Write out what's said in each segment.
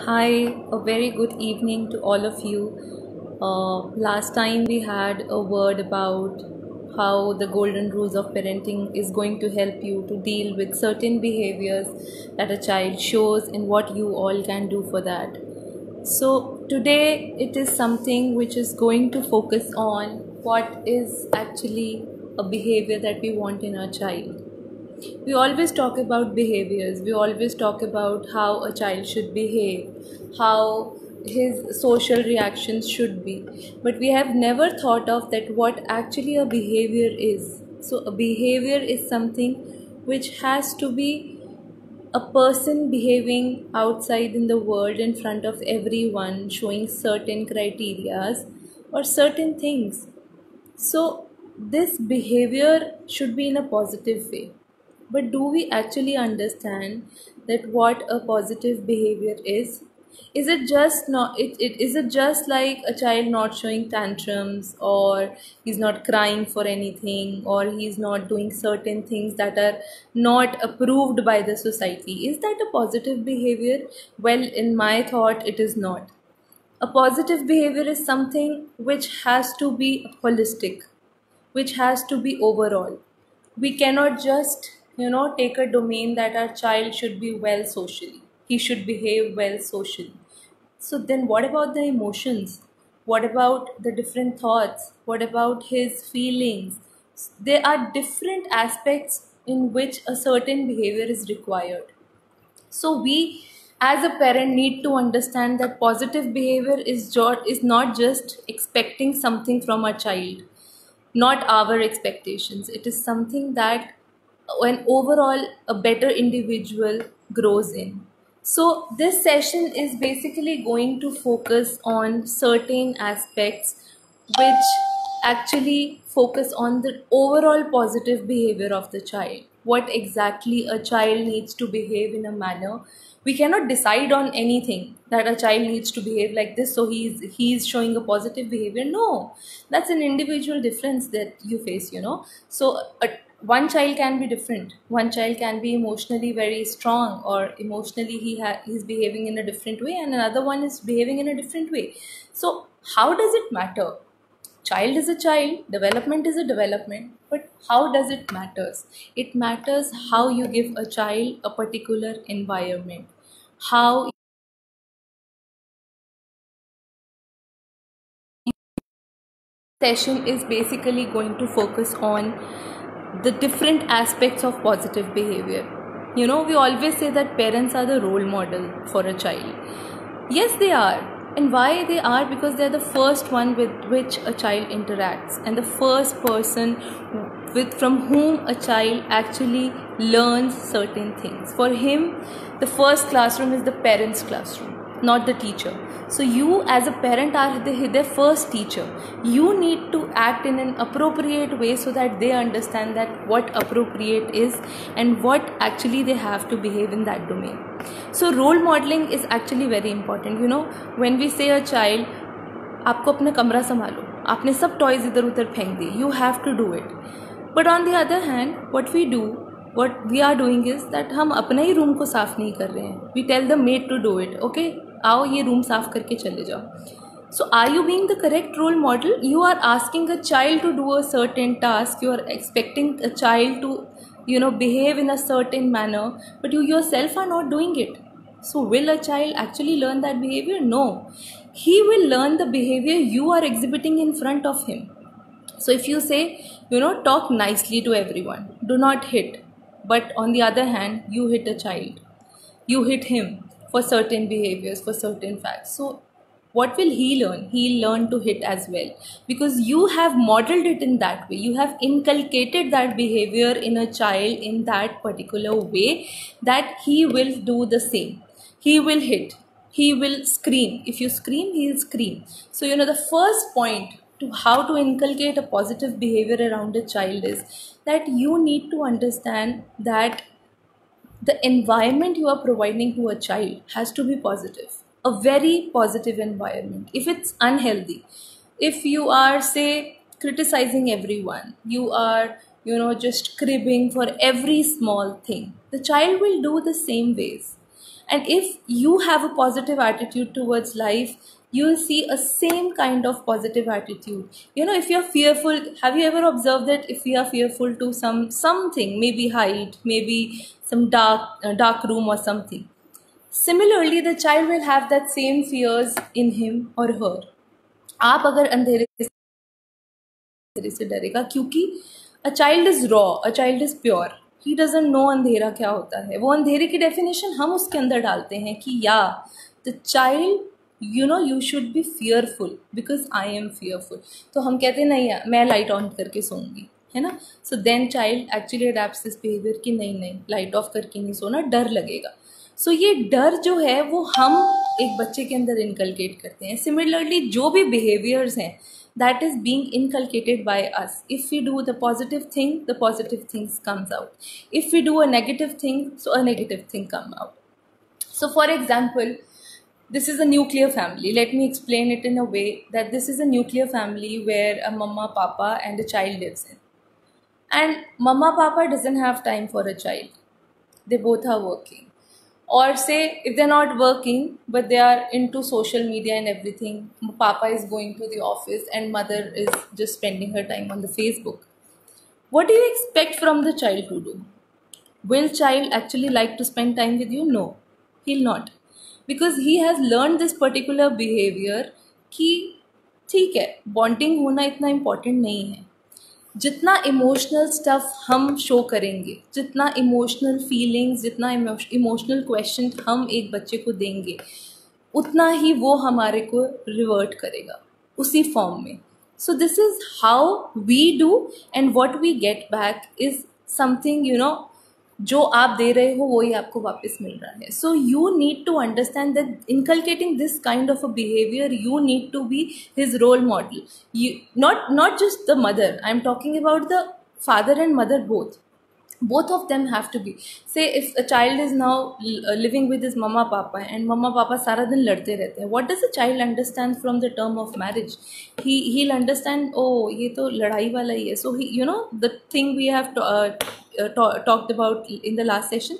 Hi, a very good evening to all of you. Last time we had a word about how the golden rules of parenting is going to help you to deal with certain behaviors that a child shows and what you all can do for that. So, today it is something which is going to focus on what is actually a behavior that we want in our child. We always talk about behaviors, we always talk about how a child should behave, how his social reactions should be, but we have never thought of that what actually a behavior is. So a behavior is something which has to be a person behaving outside in the world in front of everyone, showing certain criterias or certain things. So, this behavior should be in a positive way. But do we actually understand that what a positive behavior is? Is it just not is it just like a child not showing tantrums, or he's not crying for anything, or he's not doing certain things that are not approved by the society? Is that a positive behavior? Well, in my thought, it is not. A positive behavior is something which has to be holistic, which has to be overall. We cannot just, take a domain that our child should be well socially. He should behave well socially. So then what about the emotions? What about the different thoughts? What about his feelings? There are different aspects in which a certain behavior is required. So we as a parent need to understand that positive behavior is not just expecting something from a child, not our expectations. It is something that an overall a better individual grows in. So this session is basically going to focus on certain aspects which actually focus on the overall positive behavior of the child. What exactly a child needs to behave in a manner. We cannot decide on anything that a child needs to behave like this, so he's showing a positive behavior. No, that's an individual difference that you face. So one child can be different. One child can be emotionally very strong, or emotionally he's behaving in a different way, and another one is behaving in a different way. So how does it matter? Child is a child, development is a development, but how does it matters? It matters how you give a child a particular environment, how session is basically going to focus on the different aspects of positive behavior. We always say that parents are the role model for a child. Yes, they are. And why they are? Because they're the first one with which a child interacts, and the first person with from whom a child actually learns certain things. For him, the first classroom is the parent's classroom, not the teacher. So you as a parent are their first teacher. You need to act in an appropriate way so that they understand that what appropriate is and what actually they have to behave in that domain. So role modeling is actually very important. When we say a child, आपको अपना कमरा संभालो, आपने सब toys इधर उधर फेंक दिए, you have to do it. But on the other hand, what we are doing is that हम अपना ही रूम को साफ नहीं कर रहे हैं. We tell the maid to do it. Okay, आओ ये रूम साफ करके चले जाओ. So are you being the correct role model? You are asking a child to do a certain task. You are expecting a child to, behave in a certain manner, but you yourself are not doing it. So will a child actually learn that behavior? No. He will learn the behavior you are exhibiting in front of him. So if you say, talk nicely to everyone, do not hit. But on the other hand, you hit a child. You hit him for certain behaviors, for certain facts. So what will he learn? He'll learn to hit as well. Because you have modeled it in that way. You have inculcated that behavior in a child in that particular way that he will do the same. He will hit. He will scream. If you scream, he'll scream. So, the first point to how to inculcate a positive behavior around a child is that you need to understand that the environment you are providing to a child has to be positive, a very positive environment. If it's unhealthy, if you are, say, criticizing everyone, you are, just cribbing for every small thing, the child will do the same ways. And if you have a positive attitude towards life, you will see a same kind of positive attitude. If you're fearful, have you ever observed that if we are fearful to something, maybe height, maybe some dark room or something, similarly the child will have that same fears in him or her. आप अगर अंधेरे से डरेगा, क्योंकि a child is raw, a child is pure, he doesn't know अंधेरा क्या होता है. वो अंधेरे की डेफिनेशन हम उसके अंदर डालते हैं कि या the child you should be fearful because I am fearful. तो हम कहते हैं नहीं मैं लाइट ऑन करके सोऊंगी, है ना. So then child actually adapts this behaviour कि नहीं लाइट ऑफ करके नहीं सोना, डर लगेगा. सो ये डर जो है वो हम एक बच्चे के अंदर इनकलकेट करते हैं. सिमिलरली जो भी बिहेवियर्स हैं, that is being inculcated by us. If we do the positive thing, the positive things comes out. If we do a negative thing, so a negative thing come out. So for example, this is a nuclear family. Let me explain it in a way that this is a nuclear family where a mama, papa and a child lives in. And mama, papa doesn't have time for a child. They both are working. Or say if they're not working but they are into social media and everything, papa is going to the office and mother is just spending her time on the Facebook. What do you expect from the child to do? Will child actually like to spend time with you? No, he'll not, because he has learned this particular behavior कि ठीक है bonding होना इतना important नहीं है. जितना emotional stuff हम show करेंगे, जितना इमोशनल फीलिंग्स, जितना इमोशनल क्वेश्चन हम एक बच्चे को देंगे, उतना ही वो हमारे को रिवर्ट करेगा उसी फॉर्म में. So this is how we do and what we get back is something जो आप दे रहे हो वही आपको वापस मिल रहा है. So you need to understand that inculcating this kind of a behaviour, you need to be his role model. You not just the mother, I am talking about the father and mother both of them have to be. Say if a child is now living with his mama papa and mama papa सारा दिन लड़ते रहते हैं, what does a child understand from the term of marriage? He'll understand, oh ये तो लड़ाई वाला ही है. So he the thing we have talked about in the last session,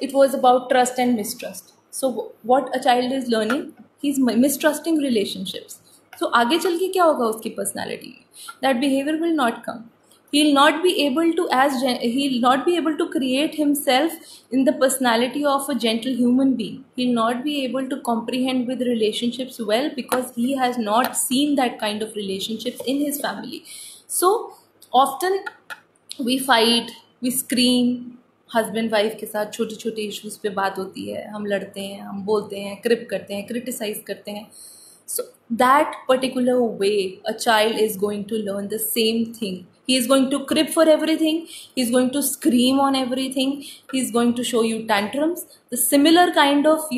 it was about trust and mistrust. So what a child is learning, he's mistrusting relationships. So आगे चल के क्या होगा उसकी पर्सनैलिटी में? That behavior will not come. He'll not be able to create himself in the personality of a gentle human being. He'll not be able to comprehend with relationships well because he has not seen that kind of relationships in his family. So often we fight, we scream. Husband wife के साथ छोटे छोटे issues पे बात होती है, हम लड़ते हैं, हम बोलते हैं, क्रिप करते हैं, क्रिटिसाइज करते हैं. So that particular way a child is going to learn the same thing. He is going to crib for everything, he is going to scream on everything, he is going to show you tantrums, the similar kind of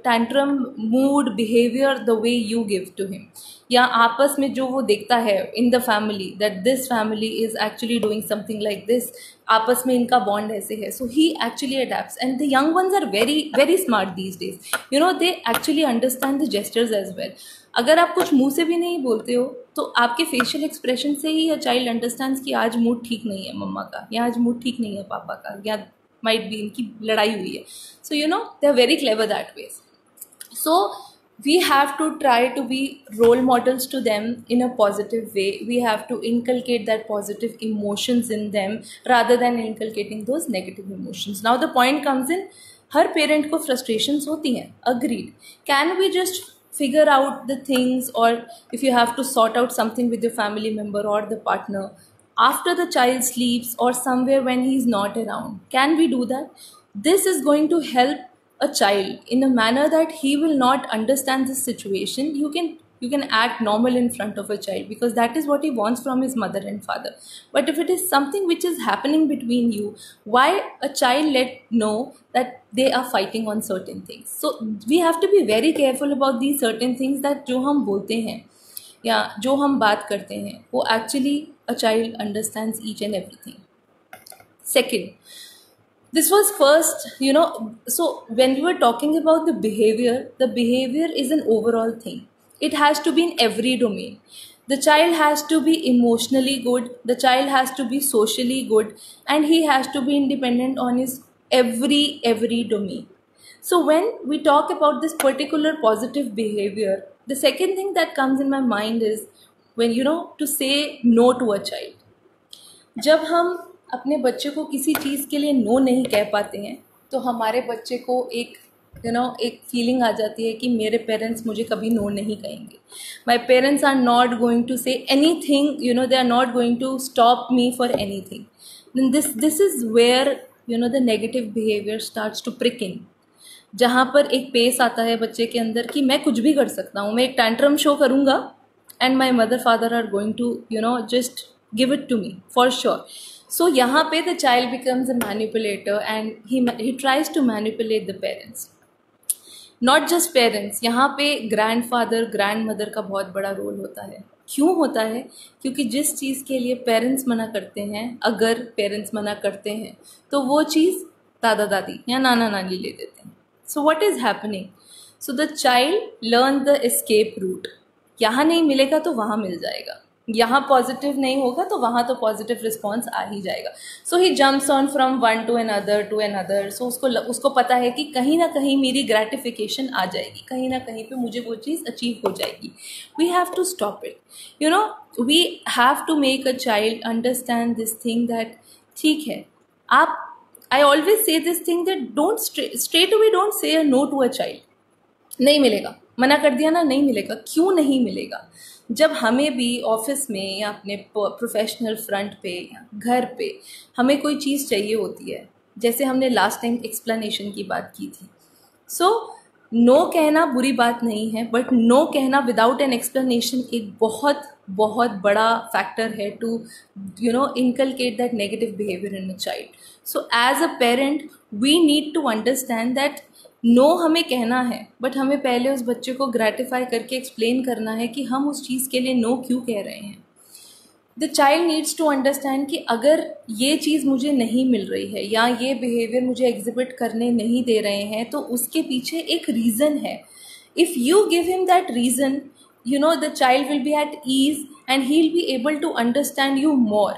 tantrum mood behavior the way you give to him. या आपस में जो वो देखता है in the family that this family is actually doing something like this, आपस में इनका बॉन्ड ऐसे है, so he actually adapts. And the young ones are very very smart these days. They actually understand the gestures as well. अगर आप कुछ मुंह से भी नहीं बोलते हो तो आपके फेशियल एक्सप्रेशन से ही चाइल्ड अंडरस्टैंड्स कि आज मूड ठीक नहीं है मम्मा का, या आज मूड ठीक नहीं है पापा का, या माइट बी इनकी लड़ाई हुई है. So they are very clever that way. So we have to try to be role models to them in a positive way. We have to inculcate that positive emotions in them rather than inculcating those negative emotions. Now the point comes in, her parent को frustrations होती हैं, agreed. Can we just figure out the things, or if you have to sort out something with your family member or the partner after the child sleeps or somewhere when he is not around, can we do that? This is going to help a child in a manner that he will not understand the situation. You can act normal in front of a child because that is what he wants from his mother and father. But if it is something which is happening between you, why a child let know that they are fighting on certain things? So we have to be very careful about these certain things that जो हम बोलते हैं या जो हम बात करते हैं वो actually a child understands each and everything. Second, this was first, so when we were talking about the behavior is an overall thing. It has to be in every domain. The child has to be emotionally good, the child has to be socially good, and he has to be independent on his every domain. So when we talk about this particular positive behavior, the second thing that comes in my mind is when to say no to a child. जब हम अपने बच्चे को किसी चीज़ के लिए no नहीं कह पाते हैं तो हमारे बच्चे को एक एक फीलिंग आ जाती है कि मेरे पेरेंट्स मुझे कभी नो नहीं कहेंगे. My parents are not going to say anything, they are not going to stop me for anything. This is where the negative behaviour starts to prick in. जहाँ पर एक pace आता है बच्चे के अंदर कि मैं कुछ भी कर सकता हूँ, मैं एक टैंट्रम शो करूँगा and my mother father are going to just give it to me for sure. So यहाँ पे the child becomes a manipulator and he tries to manipulate the parents. Not just parents, यहाँ पे grand father grand mother का बहुत बड़ा role होता है. क्यों होता है? क्योंकि जिस चीज़ के लिए पेरेंट्स मना करते हैं, अगर पेरेंट्स मना करते हैं तो वो चीज़ दादा दादी या नाना नानी ले देते हैं. So what is happening? So the child learn the escape route. यहाँ नहीं मिलेगा तो वहाँ मिल जाएगा, यहाँ पॉजिटिव नहीं होगा तो वहाँ तो पॉजिटिव रिस्पॉन्स आ ही जाएगा. So he jumps on from one to another. So उसको पता है कि कहीं ना कहीं मेरी ग्रेटिफिकेशन आ जाएगी, कहीं ना कहीं पे मुझे वो चीज़ अचीव हो जाएगी. We have to stop it. We have to make a child understand this thing that ठीक है, आप I always say this thing that don't straight away don't say a no to a child. नहीं मिलेगा, मना कर दिया ना, नहीं मिलेगा. क्यों नहीं मिलेगा? जब हमें भी ऑफिस में या अपने प्रोफेशनल फ्रंट पे या घर पे हमें कोई चीज़ चाहिए होती है, जैसे हमने लास्ट टाइम एक्सप्लेनेशन की बात की थी. सो नो कहना बुरी बात नहीं है, बट नो कहना विदाउट एन एक्सप्लेनेशन एक बहुत बहुत बड़ा फैक्टर है to inculcate that negative behaviour in a child. So as a parent we need to understand that no हमें कहना है, बट हमें पहले उस बच्चे को ग्रेटिफाई करके एक्सप्लेन करना है कि हम उस चीज़ के लिए नो क्यों कह रहे हैं. The child needs to understand कि अगर ये चीज़ मुझे नहीं मिल रही है या ये बिहेवियर मुझे एग्जिबिट करने नहीं दे रहे हैं तो उसके पीछे एक रीज़न है. If you give him that reason, the child will be at ease and he will be able to understand you more.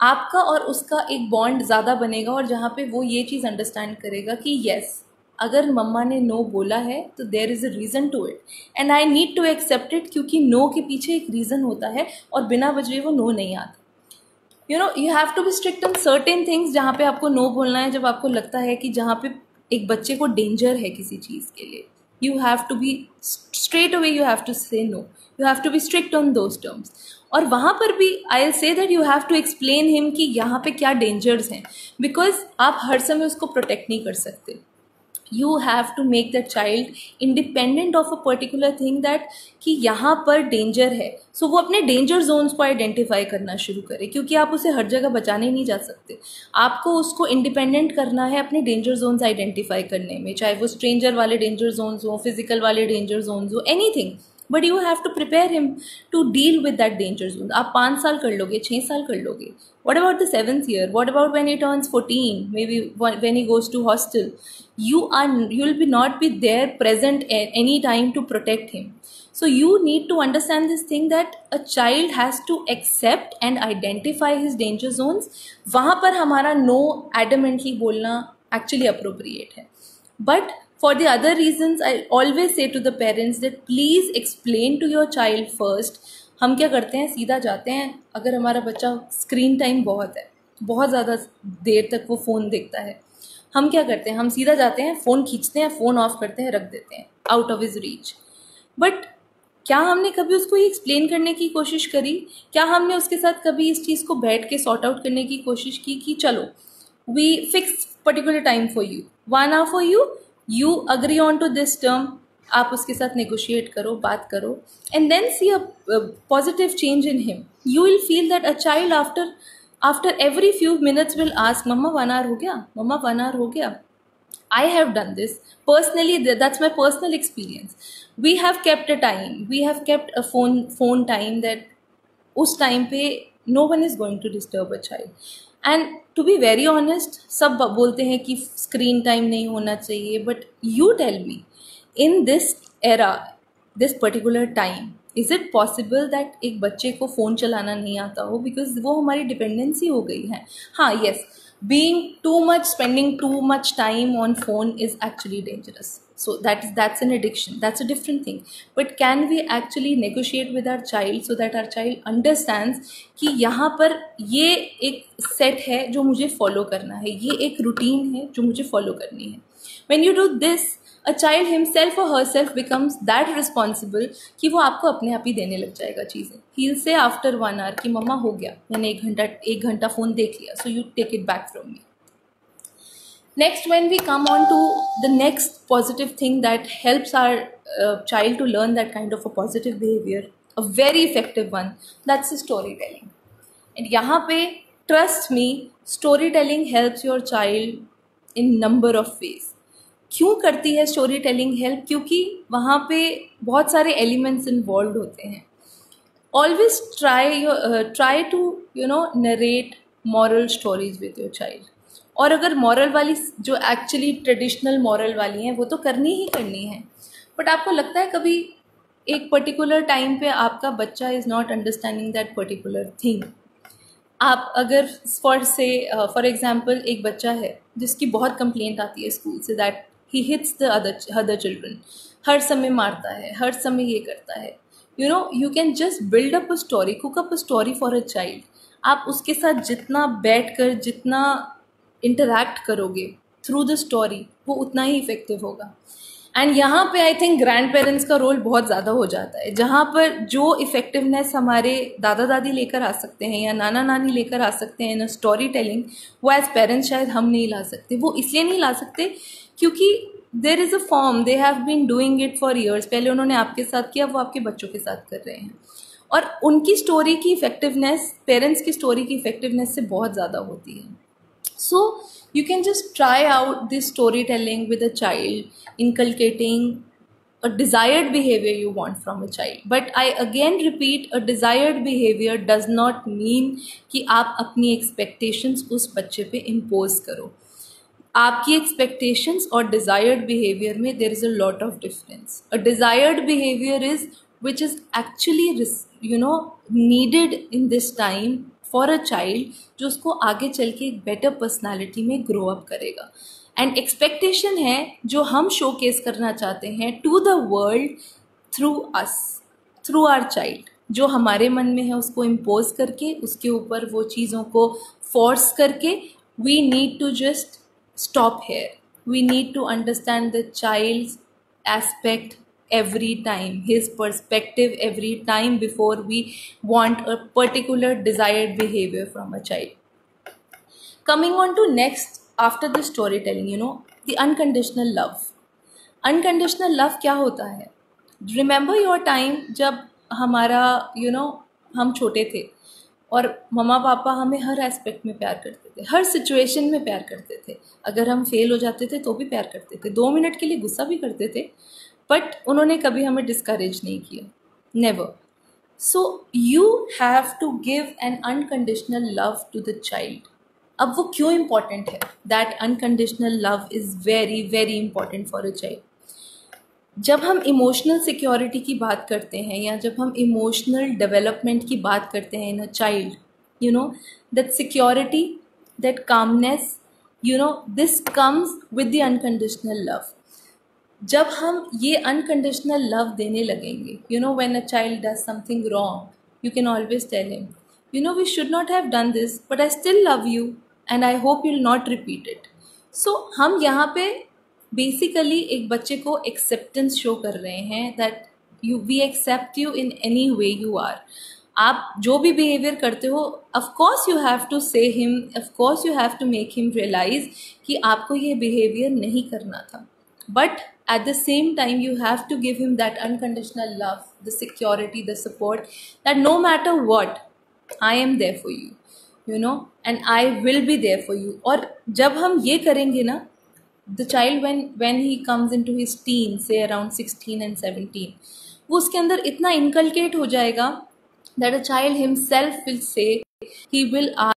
आपका और उसका एक बॉन्ड ज़्यादा बनेगा और जहाँ पे वो ये चीज़ अंडरस्टैंड करेगा कि येस, अगर मम्मा ने नो बोला है तो there is a reason to it and I need to accept it, क्योंकि नो के पीछे एक रीज़न होता है और बिना वजह वो नो नहीं आता. You have to be strict on certain things जहाँ पे आपको नो बोलना है. जब आपको लगता है कि जहाँ पे एक बच्चे को डेंजर है किसी चीज़ के लिए, you have to be straight away, you have to say no, you have to be strict on those terms. और वहाँ पर भी I will say that you have to explain him कि यहाँ पे क्या डेंजर्स हैं, बिकॉज आप हर समय उसको प्रोटेक्ट नहीं कर सकते. You have to make the child independent of a particular thing that कि यहाँ पर डेंजर है. सो वो अपने डेंजर जोन्स को आइडेंटिफाई करना शुरू करे, क्योंकि आप उसे हर जगह बचाने नहीं जा सकते. आपको उसको इंडिपेंडेंट करना है अपने डेंजर जोन्स आइडेंटिफाई करने में, चाहे वो स्ट्रेंजर वाले डेंजर जोन्स हो, फिजिकल वाले डेंजर जोन्स हो, anything. But you have to prepare him to deal with that danger zone. आप 5 साल कर लोगे, 6 साल कर लोगे. What about the 7th year? What about when he turns 14? Maybe when he goes to hostel? You will be not be there present at any time to protect him. So you need to understand this thing that a child has to accept and identify his danger zones. वहाँ पर हमारा no adamantly बोलना actually appropriate है. But for the other reasons, I always say to the parents that please explain to your child first. हम क्या करते हैं, सीधा जाते हैं. अगर हमारा बच्चा स्क्रीन टाइम बहुत है, बहुत ज़्यादा देर तक वो फ़ोन देखता है, हम क्या करते हैं, हम सीधा जाते हैं, फ़ोन खींचते हैं, फ़ोन ऑफ करते हैं, रख देते हैं out of his reach. But क्या हमने कभी उसको ये एक्सप्लेन करने की कोशिश करी? क्या हमने उसके साथ कभी इस चीज़ को बैठ के सॉर्ट आउट करने की कोशिश की कि चलो we fix particular time for you, 1 hour for you, you agree on to this term, आप उसके साथ नेगोशिएट करो, बात करो, and then see a positive change in him. You will feel that a child after every few minutes will ask, मम्मा 1 hour हो गया, मम्मा 1 hour हो गया. I have done this personally. That's my personal experience. We have kept a time. We have kept a phone time that उस time पे no one is going to disturb a child. And to be very honest, सब बोलते हैं कि screen time नहीं होना चाहिए, but you tell me, in this era, this particular time, is it possible that एक बच्चे को फ़ोन चलाना नहीं आता हो, बिकॉज वो हमारी डिपेंडेंसी हो गई है. हाँ, yes, being spending too much time on phone is actually dangerous. So that's an addiction, that's a different thing. But can we actually negotiate with our child so that our child understands कि यहाँ पर ये एक set है जो मुझे follow करना है, ये एक रूटीन है जो मुझे फॉलो करनी है. When you do this, a child himself or herself becomes that responsible कि वो आपको अपने आप ही देने लग जाएगा चीज़ें. He'll say after 1 hour कि मम्मा हो गया, मैंने एक घंटा फ़ोन देख लिया, so you take it back from me. Next, when we come on to the next positive thing that helps our child to learn that kind of a positive behavior, a very effective one, that's the storytelling. And यहाँ पे trust me, storytelling helps your child in number of ways. क्यों करती है story telling help? क्योंकि वहाँ पे बहुत सारे एलिमेंट्स इन्वॉल्व होते हैं. Always try to narrate moral stories with your child. और अगर मॉरल वाली जो एक्चुअली ट्रेडिशनल मॉरल वाली हैं वो तो करनी ही करनी है, बट आपको लगता है कभी एक पर्टिकुलर टाइम पे आपका बच्चा is not understanding that particular thing. आप अगर फॉर एग्जाम्पल एक बच्चा है जिसकी बहुत कंप्लेंट आती है स्कूल से that he hits the other children, हर समय मारता है, हर समय ये करता है, you can just build up a story, cook up a story for a child. आप उसके साथ जितना बैठ कर जितना इंटरैक्ट करोगे थ्रू द स्टोरी वो उतना ही इफेक्टिव होगा. एंड यहाँ पे आई थिंक ग्रैंड पेरेंट्स का रोल बहुत ज़्यादा हो जाता है, जहाँ पर जो इफ़ेक्टिवनेस हमारे दादा दादी लेकर आ सकते हैं या नाना नानी लेकर आ सकते हैं इन स्टोरी टेलिंग, वो एज पेरेंट्स शायद हम नहीं ला सकते. वो इसलिए नहीं ला सकते क्योंकि there is a form, they have been doing it for years. पहले उन्होंने आपके साथ किया, वो आपके बच्चों के साथ कर रहे हैं. और उनकी स्टोरी की इफ़ेक्टिवनेस पेरेंट्स की स्टोरी की इफ़ेक्टिवनेस से बहुत ज़्यादा होती है. So you can just try out this storytelling with a child, inculcating a desired behavior you want from a child. But I again repeat, a desired behavior does not mean कि आप अपनी expectations उस बच्चे पे impose करो. आपकी expectations और desired behavior में there is a lot of difference. A desired behavior is which is actually needed in this time for a child, जो उसको आगे चल के एक बेटर पर्सनैलिटी में ग्रो अप करेगा. एंड एक्सपेक्टेशन है जो हम शोकेस करना चाहते हैं to the world through us, through our child. जो हमारे मन में है उसको इम्पोज करके, उसके ऊपर वो चीज़ों को फोर्स करके, we need to just stop here. We need to understand the child's aspect every time, his perspective every time before we want a particular desired behavior from a child. Coming on to next after the storytelling, the unconditional love. Unconditional love क्या होता है? Remember your time जब हमारा हम छोटे थे और मम्मा पापा हमें हर एस्पेक्ट में प्यार करते थे, हर सिचुएशन में प्यार करते थे. अगर हम फेल हो जाते थे तो भी प्यार करते थे, 2 मिनट के लिए गुस्सा भी करते थे, बट उन्होंने कभी हमें डिस्करेज नहीं किया, never. So you have to give an unconditional love to the child. अब वो क्यों इम्पॉर्टेंट है? That unconditional love is very very important for a child. जब हम इमोशनल सिक्योरिटी की बात करते हैं या जब हम इमोशनल डेवलपमेंट की बात करते हैं in a child, that security, that calmness, this comes with the unconditional love. जब हम ये अनकंडीशनल लव देने लगेंगे, when a child does something wrong, you can always tell him, we should not have done this, but I still love you and I hope you will not repeat it. So हम यहाँ पे basically एक बच्चे को acceptance show कर रहे हैं that we accept you in any way you are. आप जो भी बिहेवियर करते हो, of course you have to say him, of course you have to make him realise कि आपको ये बिहेवियर नहीं करना था, but at the same time you have to give him that unconditional love, the security, the support, that no matter what, I am there for you, and I will be there for you. और जब हम ये करेंगे ना, the child when he comes into his teens, say around 16 and 17, वो उसके अंदर इतना inculcate हो जाएगा that a child himself will say, he will